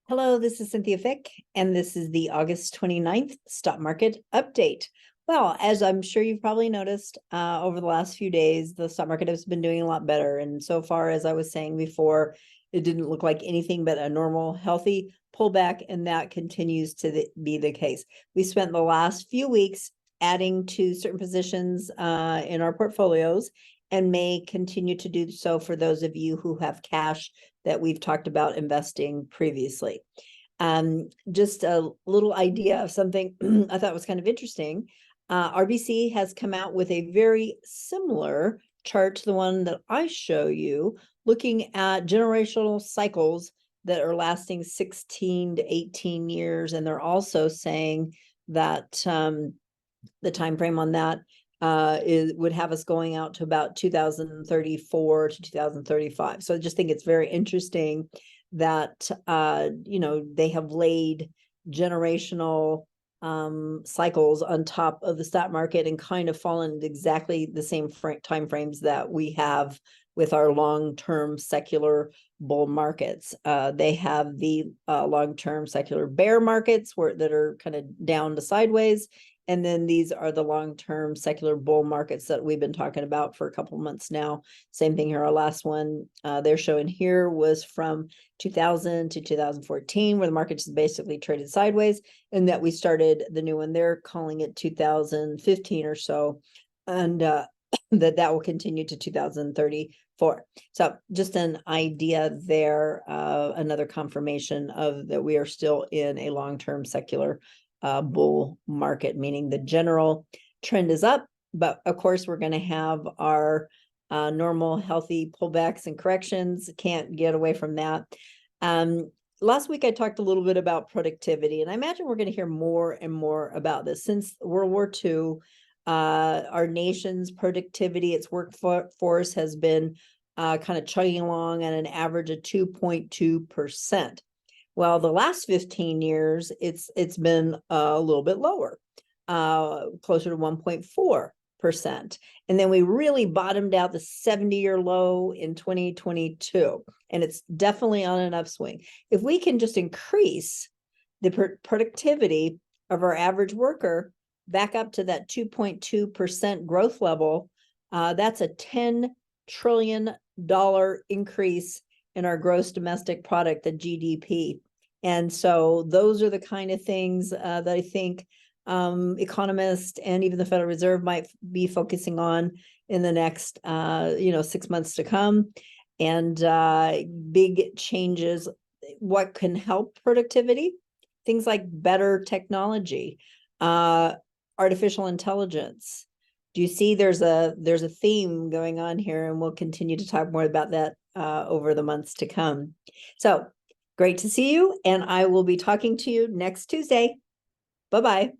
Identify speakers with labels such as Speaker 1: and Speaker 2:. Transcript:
Speaker 1: Hello, this is Cynthia Fick, and this is the August 29th stock market update. Well, as I'm sure you've probably noticed over the last few days, the stock market has been doing a lot better. And so far, as I was saying before, it didn't look like anything but a normal, healthy pullback, and that continues to be the case. We spent the last few weeks adding to certain positions in our portfolios and may continue to do so for those of you who have cash that we've talked about investing previously. Just a little idea of something I thought was kind of interesting. RBC has come out with a very similar chart to the one that I show you, looking at generational cycles that are lasting 16 to 18 years. And they're also saying that the time frame on that would have us going out to about 2034 to 2035. So I just think it's very interesting that they have laid generational cycles on top of the stock market and kind of fallen exactly the same time frames that we have with our long-term secular bull markets. They have the long-term secular bear markets that are kind of down to sideways. And then these are the long-term secular bull markets that we've been talking about for a couple of months now. Same thing here. Our last one they're showing here was from 2000 to 2014, where the market just basically traded sideways, and that we started the new one. They're calling it 2015 or so, and that will continue to 2034. So just an idea there, another confirmation of that we are still in a long-term secular bull market, meaning the general trend is up, but of course we're going to have our normal healthy pullbacks and corrections. Can't get away from that. Last week I talked a little bit about productivity, and I imagine we're going to hear more and more about this. Since World War II, our nation's productivity, its workforce has been kind of chugging along at an average of 2.2%. Well, the last 15 years, it's been a little bit lower, closer to 1.4%. And then we really bottomed out the 70-year low in 2022, and it's definitely on an upswing. If we can just increase the productivity of our average worker back up to that 2.2% growth level, that's a $10 trillion increase in our gross domestic product, the GDP. And so those are the kind of things that I think economists and even the Federal Reserve might be focusing on in the next 6 months to come. And big changes. What can help productivity? Things like better technology, artificial intelligence. Do you see there's a theme going on here, and we'll continue to talk more about that over the months to come. So great to see you, and I will be talking to you next Tuesday. Bye-bye.